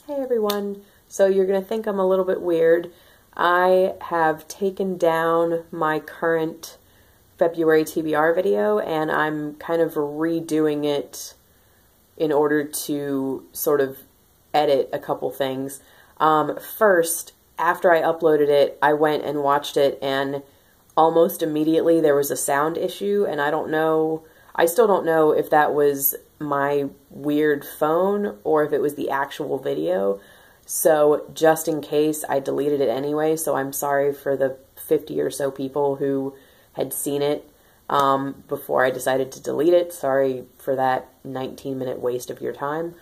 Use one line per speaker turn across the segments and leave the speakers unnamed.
Hey everyone. So you're going to think I'm a little bit weird. I have taken down my current February TBR video and I'm kind of redoing it in order to sort of edit a couple things. First, after I uploaded it, I went and watched it and almost immediately there was a sound issue, and I still don't know if that was my weird phone or if it was the actual video. So just in case, I deleted it anyway, so I'm sorry for the 50 or so people who had seen it before I decided to delete it. Sorry for that 19-minute waste of your time.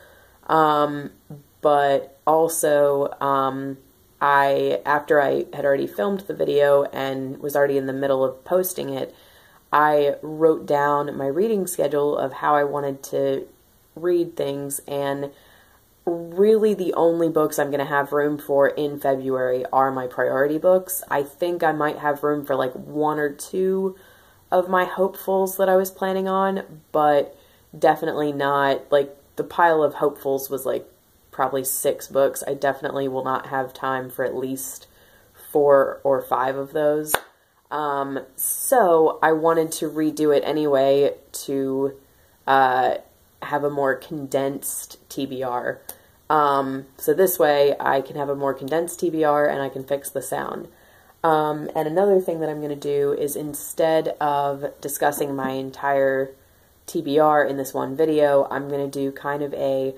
But also, after I had already filmed the video and was already in the middle of posting it, I wrote down my reading schedule of how I wanted to read things, and really the only books I'm going to have room for in February are my priority books. I think I might have room for like one or two of my hopefuls that I was planning on, but definitely not, like, the pile of hopefuls was like probably 6 books. I definitely will not have time for at least 4 or 5 of those. So I wanted to redo it anyway to have a more condensed TBR. So this way I can have a more condensed TBR and I can fix the sound. And another thing that I'm going to do is, instead of discussing my entire TBR in this one video, I'm going to do kind of a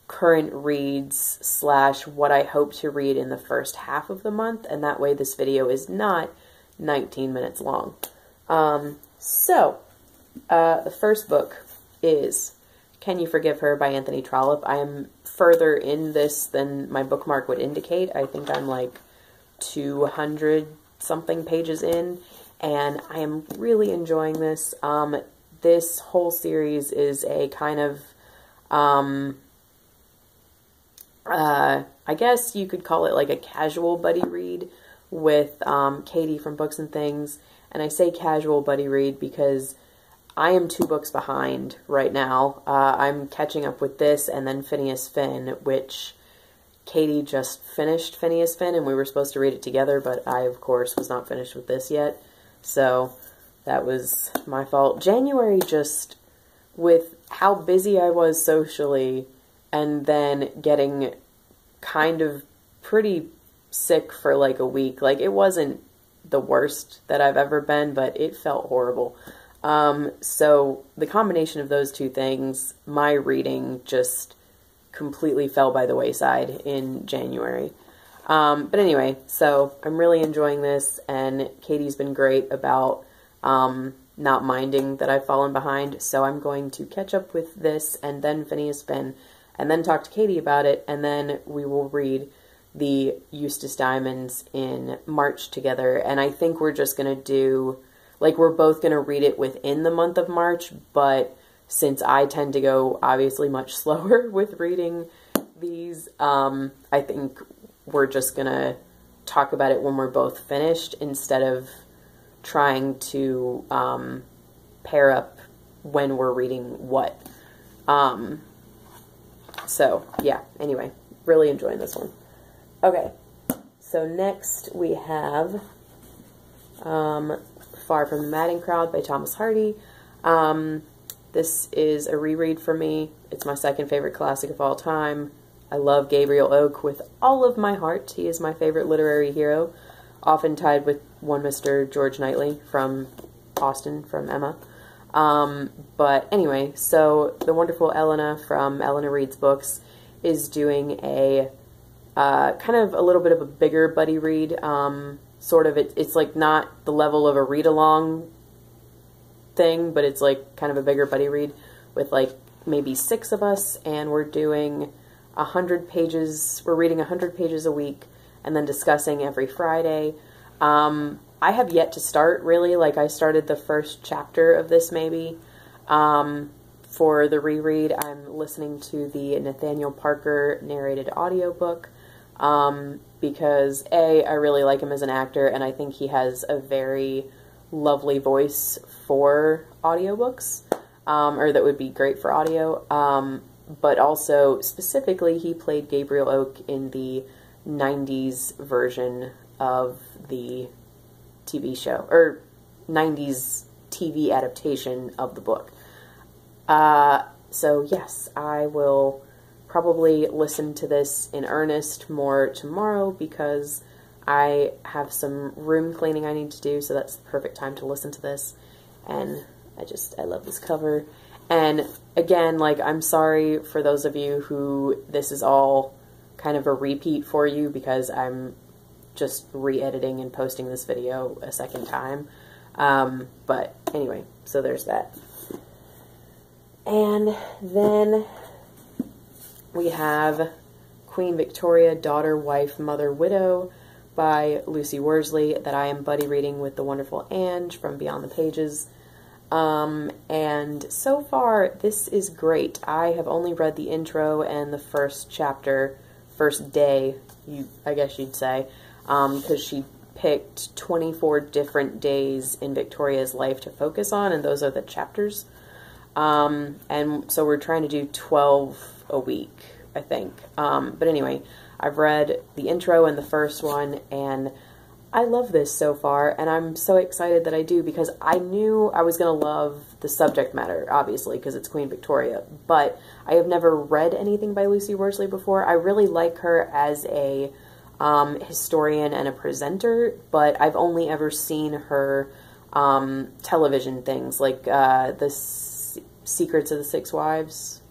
current reads / what I hope to read in the first half of the month, and that way this video is not 19 minutes long. The first book is Can You Forgive Her by Anthony Trollope. I am further in this than my bookmark would indicate. I think I'm like 200 something pages in, and I am really enjoying this. This whole series is a kind of, I guess you could call it like a casual buddy read with Katie from Books and Things. And I say casual buddy read because I am 2 books behind right now. I'm catching up with this and then Phineas Finn, which Katie just finished Phineas Finn, and we were supposed to read it together, but I, of course, was not finished with this yet. So that was my fault. January, just with how busy I was socially and then getting kind of pretty sick for like a week. Like, it wasn't the worst that I've ever been, but it felt horrible. So the combination of those 2 things, my reading just completely fell by the wayside in January. But anyway, so I'm really enjoying this, and Katie's been great about not minding that I've fallen behind, so I'm going to catch up with this and then Phineas Finn, and then talk to Katie about it, and then we will read the Eustace Diamonds in March together. And I think we're just going to do, like, we're both going to read it within the month of March, but since I tend to go obviously much slower with reading these, I think we're just going to talk about it when we're both finished instead of trying to pair up when we're reading what. So, yeah, anyway, really enjoying this one. Okay, so next we have Far from the Madding Crowd by Thomas Hardy. This is a reread for me. It's my second favorite classic of all time. I love Gabriel Oak with all of my heart. He is my favorite literary hero, often tied with one Mr. George Knightley from Austin, from Emma. But anyway, so the wonderful Elena from Elena Reads Books is doing a kind of a little bit of a bigger buddy read. Sort of, it's like not the level of a read-along thing, but it's like kind of a bigger buddy read with like maybe 6 of us, and we're doing 100 pages. We're reading 100 pages a week and then discussing every Friday. I have yet to start, really. Like, I started the first chapter of this maybe. For the reread, I'm listening to the Nathaniel Parker narrated audiobook, because A, I really like him as an actor, and I think he has a very lovely voice for audiobooks, or that would be great for audio. but also specifically he played Gabriel Oak in the 90s version of the TV show, or 90s TV adaptation of the book. So yes, I will probably listen to this in earnest more tomorrow because I have some room cleaning I need to do, so that's the perfect time to listen to this. And I love this cover. And again, like, I'm sorry for those of you who this is all kind of a repeat for you because I'm just re-editing and posting this video a second time. But anyway, so there's that. And then we have Queen Victoria, Daughter, Wife, Mother, Widow by Lucy Worsley that I am buddy reading with the wonderful Ange from Beyond the Pages. And so far, this is great. I have only read the intro and the first chapter, first day, I guess you'd say, because she picked 24 different days in Victoria's life to focus on, and those are the chapters. And so we're trying to do 12 a week, I think. But anyway, I've read the intro and the first one, and I love this so far, and I'm so excited that I do because I knew I was going to love the subject matter, obviously, because it's Queen Victoria, but I have never read anything by Lucy Worsley before. I really like her as a historian and a presenter, but I've only ever seen her television things, like the Secrets of the Six Wives,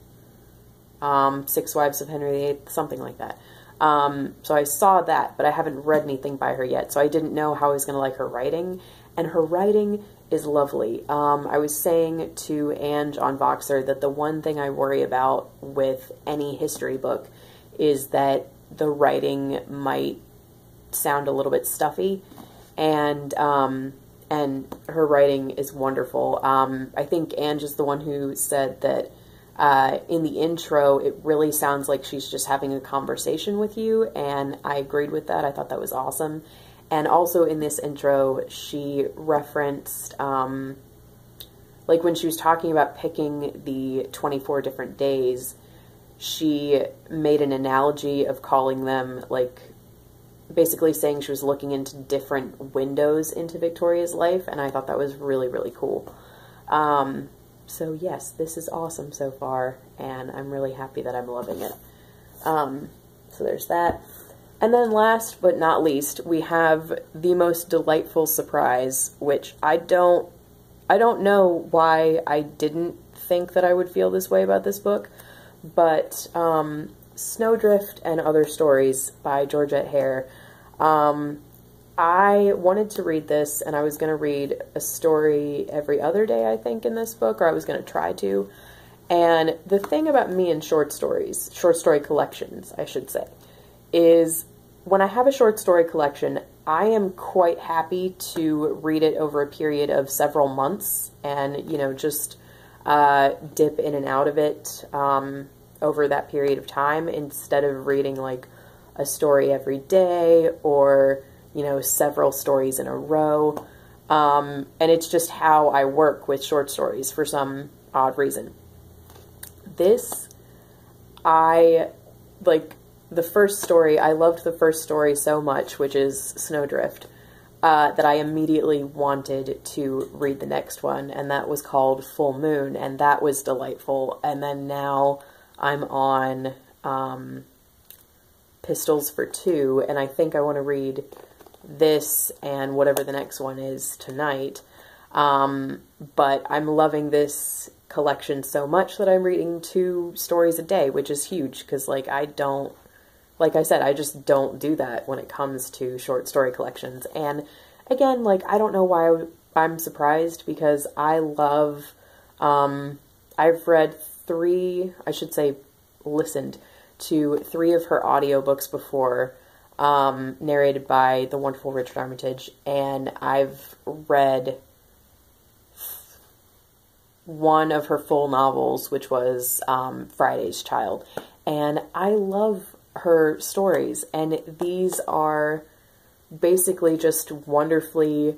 Six Wives of Henry VIII, something like that. So I saw that, but I haven't read anything by her yet, so I didn't know how I was going to like her writing, and her writing is lovely. I was saying to Ange on Voxer that the one thing I worry about with any history book is that the writing might sound a little bit stuffy, and her writing is wonderful. I think Ange is the one who said that in the intro, it really sounds like she's just having a conversation with you, and I agreed with that. I thought that was awesome. And also in this intro, she referenced, like when she was talking about picking the 24 different days, she made an analogy of calling them, like, basically saying she was looking into different windows into Victoria's life, and I thought that was really, really cool. So yes, this is awesome so far, and I'm really happy that I'm loving it. So there's that. And then last but not least, we have the most delightful surprise, which I don't know why I didn't think that I would feel this way about this book, but Snowdrift and Other Stories by Georgette Hare. I wanted to read this, and I was going to read a story every other day, I think, in this book, or I was going to try to. And the thing about me and short stories, short story collections, I should say, is when I have a short story collection, I am quite happy to read it over a period of several months and, you know, just dip in and out of it over that period of time instead of reading, like, a story every day or, you know, several stories in a row. And it's just how I work with short stories for some odd reason. This, like, the first story, I loved the first story so much, which is Snowdrift, that I immediately wanted to read the next one, and that was called Full Moon, and that was delightful. And then now I'm on Pistols for Two, and I think I want to read this and whatever the next one is tonight. But I'm loving this collection so much that I'm reading 2 stories a day, which is huge, because, like, like I said, I just don't do that when it comes to short story collections. And again, like, I don't know why I'm surprised, because I love, I've read 3, I should say listened to 3 of her audiobooks before, narrated by the wonderful Richard Armitage, and I've read 1 of her full novels, which was Friday's Child, and I love her stories, and these are basically just wonderfully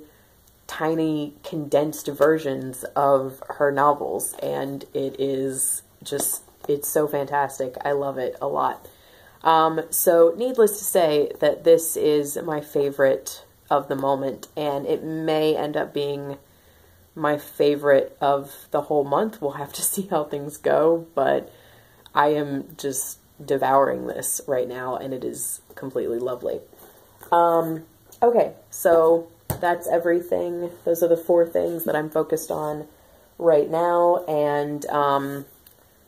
tiny condensed versions of her novels, and it is just it's so fantastic. I love it a lot. So needless to say that this is my favorite of the moment, and it may end up being my favorite of the whole month. We'll have to see how things go, but I am just devouring this right now, and it is completely lovely. Okay, so that's everything. Those are the 4 things that I'm focused on right now, and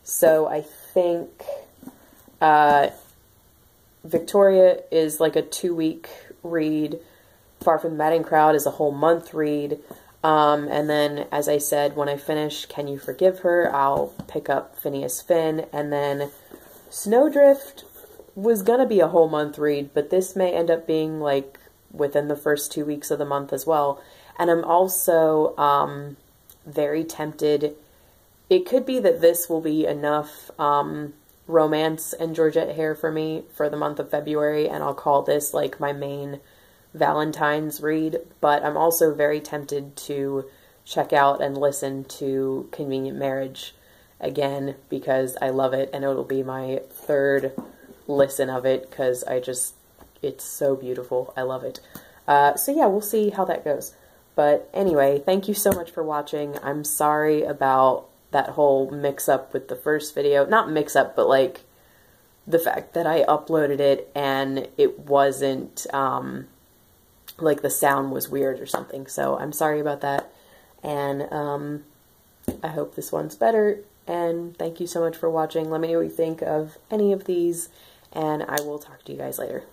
so I think Victoria is like a 2-week read. Far from the Madding Crowd is a whole month read. And then, as I said, when I finish Can You Forgive Her, I'll pick up Phineas Finn. And then Snowdrift was going to be a whole month read, but this may end up being like within the first 2 weeks of the month as well. And I'm also very tempted. It could be that this will be enough romance and Georgette Hare for me for the month of February, and I'll call this like my main Valentine's read, but I'm also very tempted to check out and listen to Convenient Marriage again because I love it, and it'll be my 3rd listen of it because it's so beautiful. I love it. So yeah, we'll see how that goes. But anyway, thank you so much for watching. I'm sorry about that whole mix-up with the first video. Not mix-up, but like the fact that I uploaded it and it wasn't, like the sound was weird or something. So I'm sorry about that. And I hope this one's better. And thank you so much for watching. Let me know what you think of any of these, and I will talk to you guys later.